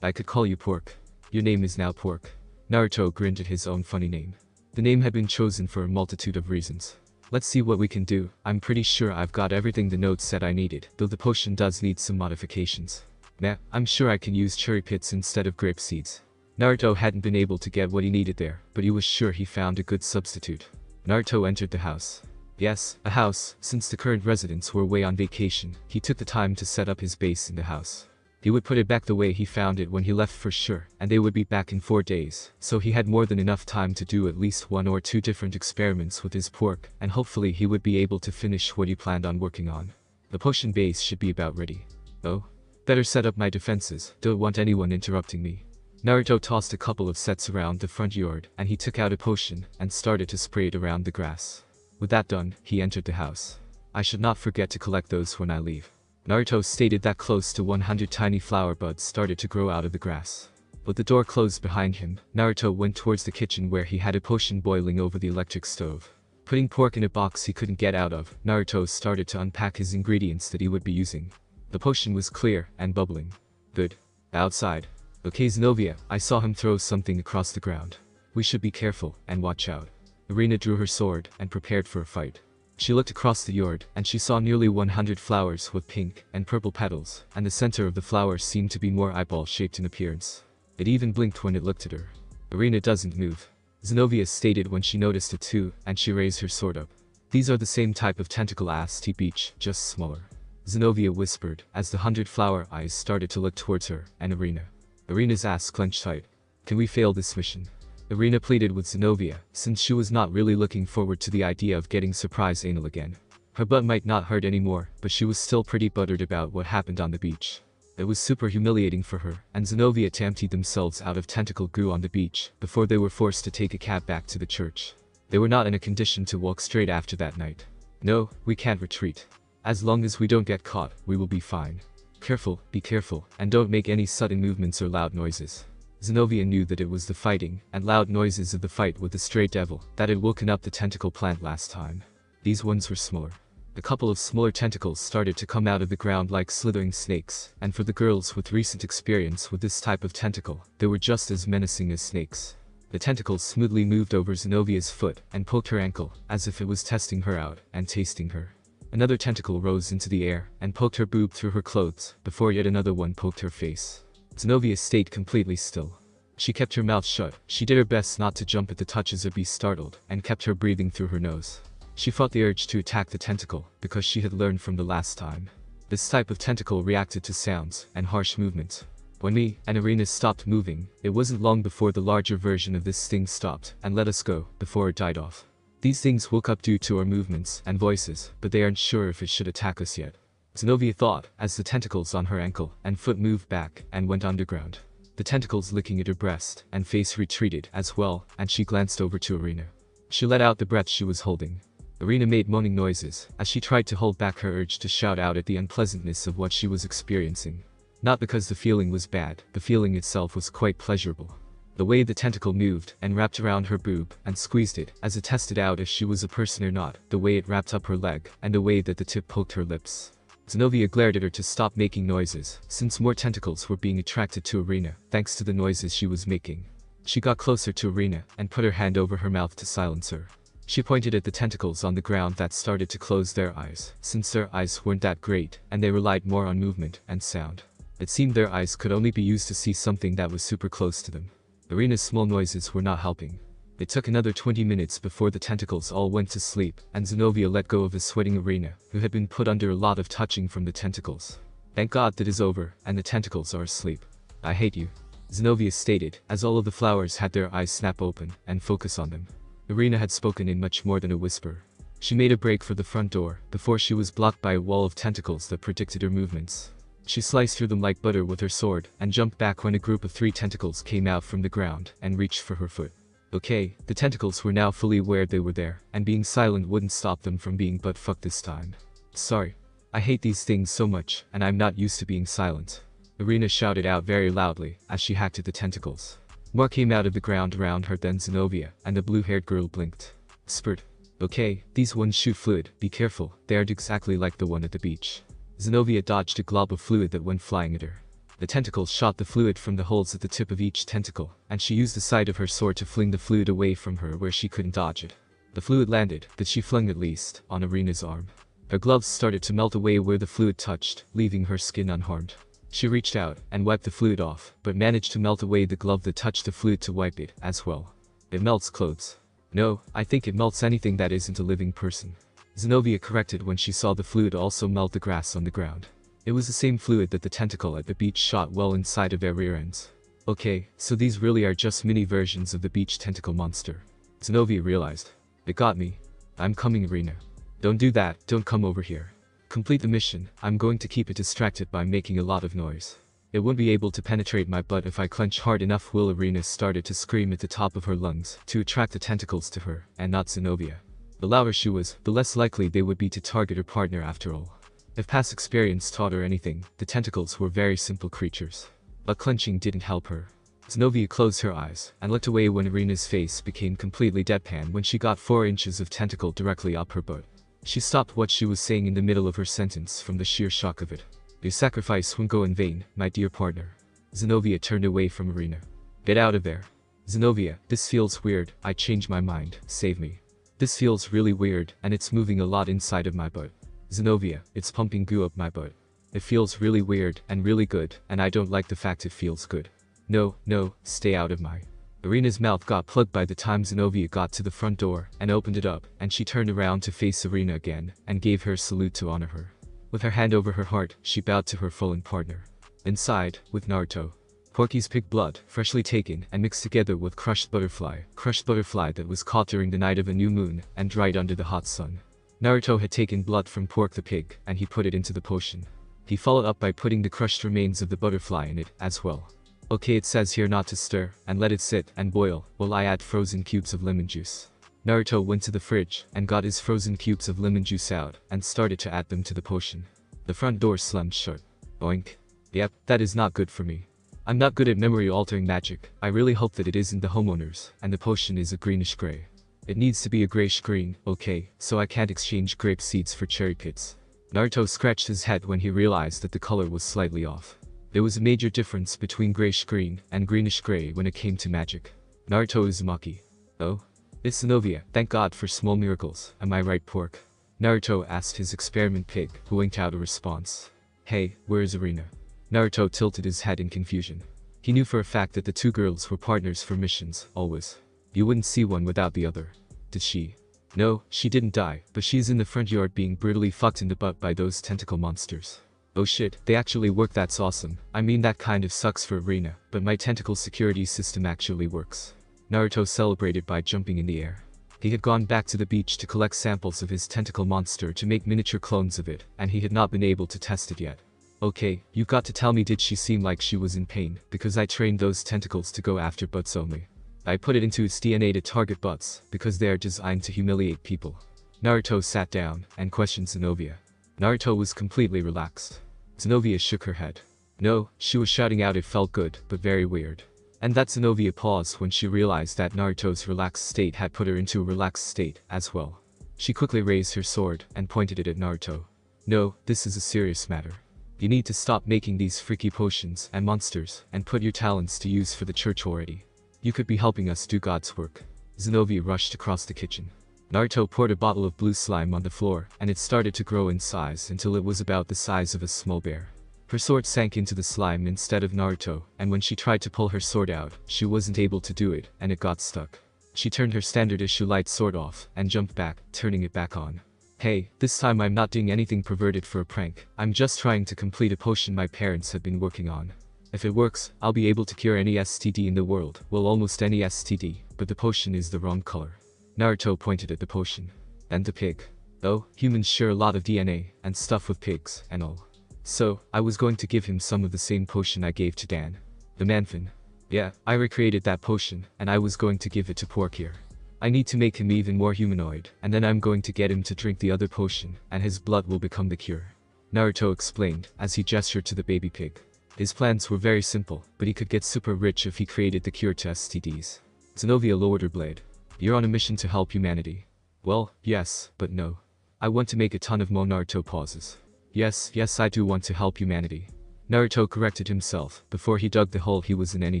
I could call you Pork. Your name is now Pork. Naruto grinned at his own funny name. The name had been chosen for a multitude of reasons. Let's see what we can do. I'm pretty sure I've got everything the note said I needed, though the potion does need some modifications. Nah, I'm sure I can use cherry pits instead of grape seeds. Naruto hadn't been able to get what he needed there, but he was sure he found a good substitute. Naruto entered the house. Yes, a house. Since the current residents were away on vacation, he took the time to set up his base in the house. He would put it back the way he found it when he left for sure, and they would be back in 4 days, so he had more than enough time to do at least 1 or 2 different experiments with his pork, and hopefully he would be able to finish what he planned on working on. The potion base should be about ready. Oh? Better set up my defenses, don't want anyone interrupting me. Naruto tossed a couple of sets around the front yard, and he took out a potion, and started to spray it around the grass. With that done, he entered the house. I should not forget to collect those when I leave. Naruto stated that close to 100 tiny flower buds started to grow out of the grass. With the door closed behind him, Naruto went towards the kitchen where he had a potion boiling over the electric stove. Putting pork in a box he couldn't get out of, Naruto started to unpack his ingredients that he would be using. The potion was clear and bubbling. Good. Outside. Okay Zenobia, I saw him throw something across the ground. We should be careful and watch out. Irina drew her sword and prepared for a fight. She looked across the yard, and she saw nearly 100 flowers with pink and purple petals, and the center of the flower seemed to be more eyeball-shaped in appearance. It even blinked when it looked at her. Irina doesn't move. Zenobia stated when she noticed it too, and she raised her sword up. These are the same type of tentacle-ass beach, just smaller. Zenobia whispered, as the 100 flower eyes started to look towards her and Irina. Irina's ass clenched tight. Can we fail this mission? Irina pleaded with Zenobia, since she was not really looking forward to the idea of getting surprise anal again. Her butt might not hurt anymore, but she was still pretty buttered about what happened on the beach. It was super humiliating for her, and Zenobia emptied themselves out of tentacle goo on the beach, before they were forced to take a cab back to the church. They were not in a condition to walk straight after that night. No, we can't retreat. As long as we don't get caught, we will be fine. Careful, be careful, and don't make any sudden movements or loud noises. Zenobia knew that it was the fighting and loud noises of the fight with the stray devil that had woken up the tentacle plant last time. These ones were smaller. A couple of smaller tentacles started to come out of the ground like slithering snakes, and for the girls with recent experience with this type of tentacle, they were just as menacing as snakes. The tentacles smoothly moved over Zenobia's foot and poked her ankle, as if it was testing her out and tasting her. Another tentacle rose into the air and poked her boob through her clothes, before yet another one poked her face. Zenobia stayed completely still. She kept her mouth shut, she did her best not to jump at the touches or be startled, and kept her breathing through her nose. She fought the urge to attack the tentacle, because she had learned from the last time. This type of tentacle reacted to sounds and harsh movements. When me and Irina stopped moving, it wasn't long before the larger version of this thing stopped and let us go, before it died off. These things woke up due to our movements and voices, but they aren't sure if it should attack us yet. Zenobia thought, as the tentacles on her ankle and foot moved back and went underground. The tentacles licking at her breast and face retreated as well, and she glanced over to Irina. She let out the breath she was holding. Irina made moaning noises, as she tried to hold back her urge to shout out at the unpleasantness of what she was experiencing. Not because the feeling was bad, the feeling itself was quite pleasurable. The way the tentacle moved and wrapped around her boob and squeezed it as it tested out if she was a person or not, the way it wrapped up her leg, and the way that the tip poked her lips. Zenobia glared at her to stop making noises, since more tentacles were being attracted to Irina, thanks to the noises she was making. She got closer to Irina and put her hand over her mouth to silence her. She pointed at the tentacles on the ground that started to close their eyes, since their eyes weren't that great, and they relied more on movement and sound. It seemed their eyes could only be used to see something that was super close to them. Irina's small noises were not helping. It took another 20 minutes before the tentacles all went to sleep, and Zenobia let go of a sweating Irina, who had been put under a lot of touching from the tentacles. Thank God that is over, and the tentacles are asleep. I hate you, Zenobia stated, as all of the flowers had their eyes snap open and focus on them. Irina had spoken in much more than a whisper. She made a break for the front door, before she was blocked by a wall of tentacles that predicted her movements. She sliced through them like butter with her sword, and jumped back when a group of 3 tentacles came out from the ground and reached for her foot. Okay, the tentacles were now fully aware they were there, and being silent wouldn't stop them from being butt fucked this time. Sorry. I hate these things so much, and I'm not used to being silent. Irina shouted out very loudly, as she hacked at the tentacles. More came out of the ground around her than Zenobia, and the blue-haired girl blinked. Spurt. Okay, these ones shoot fluid, be careful, they aren't exactly like the one at the beach. Zenobia dodged a glob of fluid that went flying at her. The tentacles shot the fluid from the holes at the tip of each tentacle, and she used the side of her sword to fling the fluid away from her where she couldn't dodge it. The fluid landed, but she flung at least, on Irina's arm. Her gloves started to melt away where the fluid touched, leaving her skin unharmed. She reached out and wiped the fluid off, but managed to melt away the glove that touched the fluid to wipe it, as well. It melts clothes. No, I think it melts anything that isn't a living person. Zenobia corrected when she saw the fluid also melt the grass on the ground. It was the same fluid that the tentacle at the beach shot well inside of their rear ends. Okay, so these really are just mini versions of the beach tentacle monster. Zenobia realized. It got me. I'm coming, Irina. Don't do that, don't come over here. Complete the mission, I'm going to keep it distracted by making a lot of noise. It won't be able to penetrate my butt if I clench hard enough. Will Irina started to scream at the top of her lungs to attract the tentacles to her, and not Zenobia. The louder she was, the less likely they would be to target her partner after all. If past experience taught her anything, the tentacles were very simple creatures. But clenching didn't help her. Zenobia closed her eyes and looked away when Irina's face became completely deadpan when she got 4 inches of tentacle directly up her butt. She stopped what she was saying in the middle of her sentence from the sheer shock of it. Your sacrifice won't go in vain, my dear partner. Zenobia turned away from Irina. Get out of there. Zenobia, this feels weird, I changed my mind, save me. This feels really weird, and it's moving a lot inside of my butt. Zenobia, it's pumping goo up my butt. It feels really weird and really good, and I don't like the fact it feels good. No, no, stay out of my. Irina's mouth got plugged by the time Zenobia got to the front door and opened it up, and she turned around to face Irina again and gave her a salute to honor her. With her hand over her heart, she bowed to her fallen partner. Inside, with Naruto. Porky's pig blood, freshly taken and mixed together with crushed butterfly that was caught during the night of a new moon and dried under the hot sun. Naruto had taken blood from Pork the pig, and he put it into the potion. He followed up by putting the crushed remains of the butterfly in it, as well. Okay, it says here not to stir, and let it sit and boil, while I add frozen cubes of lemon juice. Naruto went to the fridge, and got his frozen cubes of lemon juice out, and started to add them to the potion. The front door slammed shut. Oink. Yep, that is not good for me. I'm not good at memory-altering magic. I really hope that it isn't the homeowners, and the potion is a greenish gray. It needs to be a grayish green, okay, so I can't exchange grape seeds for cherry pits. Naruto scratched his head when he realized that the color was slightly off. There was a major difference between grayish green and greenish gray when it came to magic. Naruto Uzumaki. Oh? It's Zenovia, thank God for small miracles, am I right, pork? Naruto asked his experiment pig, who winked out a response. Hey, where is Arena? Naruto tilted his head in confusion. He knew for a fact that the two girls were partners for missions, always. You wouldn't see one without the other. Did she? No, she didn't die, but she's in the front yard being brutally fucked in the butt by those tentacle monsters. Oh shit, they actually work, that's awesome. I mean that kind of sucks for Arena, but my tentacle security system actually works. Naruto celebrated by jumping in the air. He had gone back to the beach to collect samples of his tentacle monster to make miniature clones of it, and he had not been able to test it yet. Okay, you got to tell me, did she seem like she was in pain, because I trained those tentacles to go after butts only. I put it into its DNA to target butts, because they are designed to humiliate people. Naruto sat down and questioned Zenovia. Naruto was completely relaxed. Zenovia shook her head. No, she was shouting out it felt good, but very weird. And that Zenovia paused when she realized that Naruto's relaxed state had put her into a relaxed state as well. She quickly raised her sword and pointed it at Naruto. No, this is a serious matter. You need to stop making these freaky potions and monsters and put your talents to use for the church already. You could be helping us do God's work. Zenovia rushed across the kitchen. Naruto poured a bottle of blue slime on the floor, and it started to grow in size until it was about the size of a small bear. Her sword sank into the slime instead of Naruto, and when she tried to pull her sword out, she wasn't able to do it, and it got stuck. She turned her standard issue light sword off and jumped back, turning it back on. Hey, this time I'm not doing anything perverted for a prank. I'm just trying to complete a potion my parents have been working on. If it works, I'll be able to cure any STD in the world, well, almost any STD, but the potion is the wrong color. Naruto pointed at the potion. And the pig. Oh, humans share a lot of DNA and stuff with pigs and all. So, I was going to give him some of the same potion I gave to Dan. The manfin. Yeah, I recreated that potion, and I was going to give it to Pork here. I need to make him even more humanoid, and then I'm going to get him to drink the other potion, and his blood will become the cure. Naruto explained, as he gestured to the baby pig. His plans were very simple, but he could get super rich if he created the cure to STDs. Zenovia lowered her blade. You're on a mission to help humanity. Well, yes, but no. I want to make a ton of more. Naruto pauses. Yes, I do want to help humanity. Naruto corrected himself before he dug the hole he was in any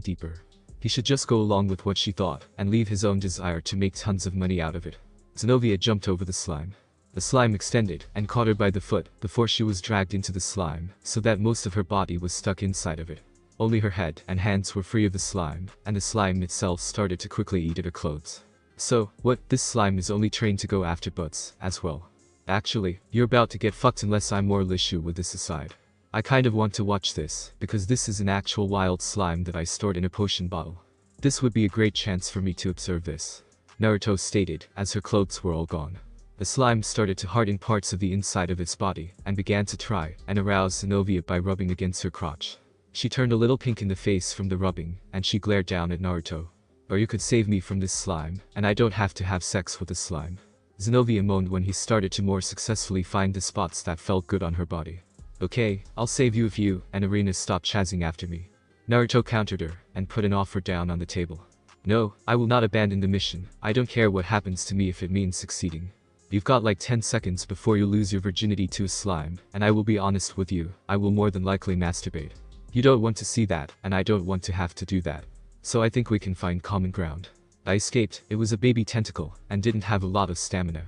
deeper. He should just go along with what she thought, and leave his own desire to make tons of money out of it. Zenovia jumped over the slime. The slime extended and caught her by the foot before she was dragged into the slime, so that most of her body was stuck inside of it. Only her head and hands were free of the slime, and the slime itself started to quickly eat at her clothes. So, what, this slime is only trained to go after butts, as well. Actually, you're about to get fucked unless I'm more issue with this aside. I kind of want to watch this, because this is an actual wild slime that I stored in a potion bottle. This would be a great chance for me to observe this. Naruto stated, as her clothes were all gone. The slime started to harden parts of the inside of its body, and began to try and arouse Zenovia by rubbing against her crotch. She turned a little pink in the face from the rubbing, and she glared down at Naruto. Or you could save me from this slime, and I don't have to have sex with the slime. Zenovia moaned when he started to more successfully find the spots that felt good on her body. Okay, I'll save you if you and Arena stop chasing after me. Naruto countered her, and put an offer down on the table. No, I will not abandon the mission. I don't care what happens to me if it means succeeding. You've got like 10 seconds before you lose your virginity to a slime, and I will be honest with you, I will more than likely masturbate. You don't want to see that, and I don't want to have to do that. So I think we can find common ground. I escaped, it was a baby tentacle, and didn't have a lot of stamina.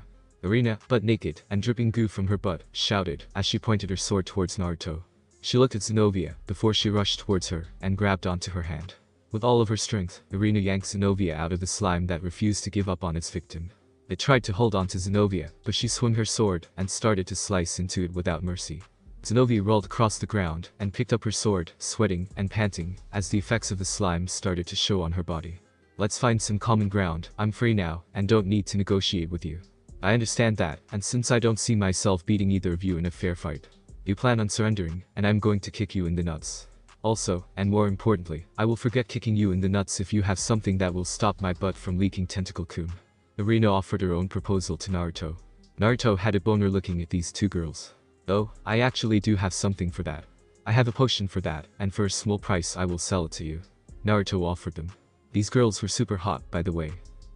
Arena, butt naked, and dripping goo from her butt, shouted, as she pointed her sword towards Naruto. She looked at Zenovia, before she rushed towards her, and grabbed onto her hand. With all of her strength, Arena yanked Zenovia out of the slime that refused to give up on its victim. It tried to hold on to Zenovia, but she swung her sword, and started to slice into it without mercy. Zenovia rolled across the ground, and picked up her sword, sweating and panting, as the effects of the slime started to show on her body. Let's find some common ground, I'm free now, and don't need to negotiate with you. I understand that, and since I don't see myself beating either of you in a fair fight. You plan on surrendering, and I'm going to kick you in the nuts. Also, and more importantly, I will forget kicking you in the nuts if you have something that will stop my butt from leaking tentacle cum. Arena offered her own proposal to Naruto. Naruto had a boner looking at these two girls. Oh, I actually do have something for that. I have a potion for that, and for a small price I will sell it to you. Naruto offered them. These girls were super hot, by the way.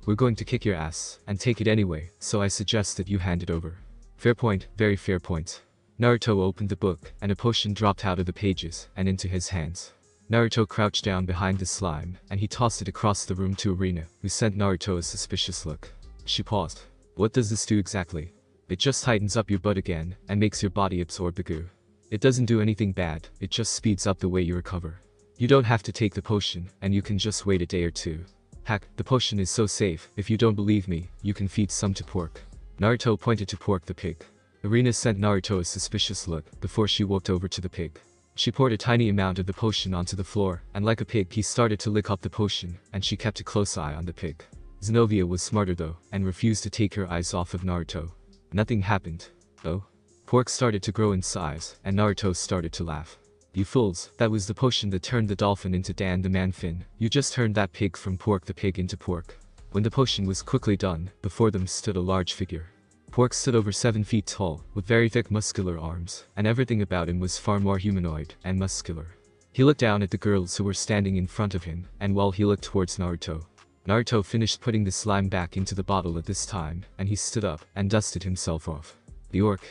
We're going to kick your ass, and take it anyway, so I suggest that you hand it over. Fair point, very fair point. Naruto opened the book, and a potion dropped out of the pages, and into his hands. Naruto crouched down behind the slime, and he tossed it across the room to Arena, who sent Naruto a suspicious look. She paused. What does this do exactly? It just tightens up your butt again, and makes your body absorb the goo. It doesn't do anything bad, it just speeds up the way you recover. You don't have to take the potion, and you can just wait a day or two. Heck, the potion is so safe, if you don't believe me, you can feed some to Pork. Naruto pointed to Pork the pig. Arena sent Naruto a suspicious look, before she walked over to the pig. She poured a tiny amount of the potion onto the floor, and like a pig he started to lick up the potion, and she kept a close eye on the pig. Zenobia was smarter though, and refused to take her eyes off of Naruto. Nothing happened, though. Pork started to grow in size, and Naruto started to laugh. You fools, that was the potion that turned the dolphin into Dan the Man-Fin. You just turned that pig from Pork the pig into Pork. When the potion was quickly done, before them stood a large figure. Pork stood over 7 feet tall, with very thick muscular arms, and everything about him was far more humanoid and muscular. He looked down at the girls who were standing in front of him, and while he looked towards Naruto. Naruto finished putting the slime back into the bottle at this time, and he stood up and dusted himself off. The orc.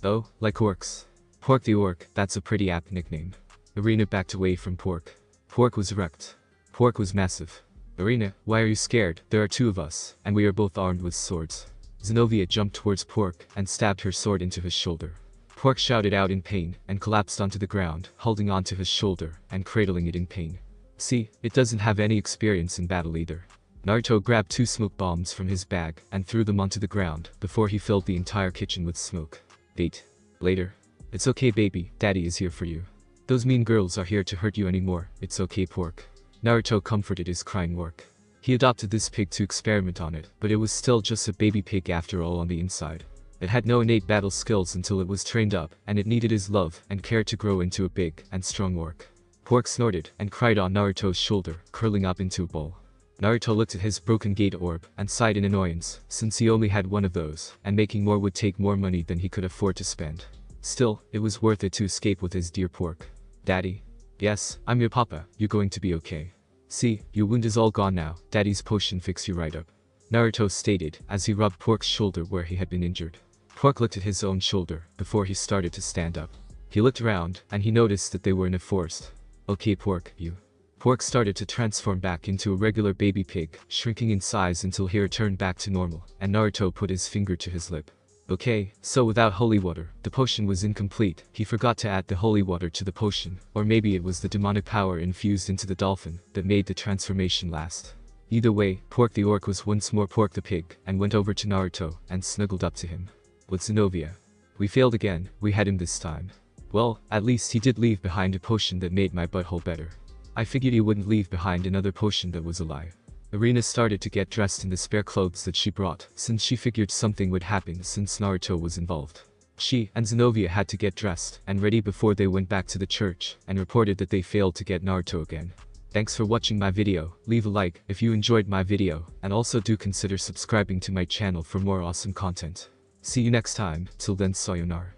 Oh, like orcs. Pork the orc, that's a pretty apt nickname. Arena backed away from Pork. Pork was wrecked. Pork was massive. Arena, why are you scared? There are 2 of us, and we are both armed with swords. Zenobia jumped towards Pork and stabbed her sword into his shoulder. Pork shouted out in pain and collapsed onto the ground, holding onto his shoulder and cradling it in pain. See, it doesn't have any experience in battle either. Naruto grabbed 2 smoke bombs from his bag and threw them onto the ground before he filled the entire kitchen with smoke. 8. Later. It's okay baby, daddy is here for you. Those mean girls are here to hurt you anymore, it's okay Pork. Naruto comforted his crying orc. He adopted this pig to experiment on it, but it was still just a baby pig after all on the inside. It had no innate battle skills until it was trained up, and it needed his love and care to grow into a big and strong orc. Pork snorted and cried on Naruto's shoulder, curling up into a ball. Naruto looked at his broken gate orb and sighed in annoyance, since he only had one of those, and making more would take more money than he could afford to spend. Still, it was worth it to escape with his dear Pork. Daddy? Yes, I'm your papa, you're going to be okay. See, your wound is all gone now, daddy's potion fix you right up. Naruto stated, as he rubbed Pork's shoulder where he had been injured. Pork looked at his own shoulder, before he started to stand up. He looked around, and he noticed that they were in a forest. Okay Pork, you. Pork started to transform back into a regular baby pig, shrinking in size until he returned back to normal, and Naruto put his finger to his lip. Okay, so without holy water, the potion was incomplete. He forgot to add the holy water to the potion, or maybe it was the demonic power infused into the dolphin that made the transformation last. Either way, Pork the orc was once more Pork the pig, and went over to Naruto and snuggled up to him. With Zenobia. We failed again, we had him this time. Well, at least he did leave behind a potion that made my butthole better. I figured he wouldn't leave behind another potion that was a lie. Arena started to get dressed in the spare clothes that she brought, since she figured something would happen since Naruto was involved. She and Zenobia had to get dressed and ready before they went back to the church, and reported that they failed to get Naruto again. Thanks for watching my video, leave a like if you enjoyed my video, and also do consider subscribing to my channel for more awesome content. See you next time, till then sayonara.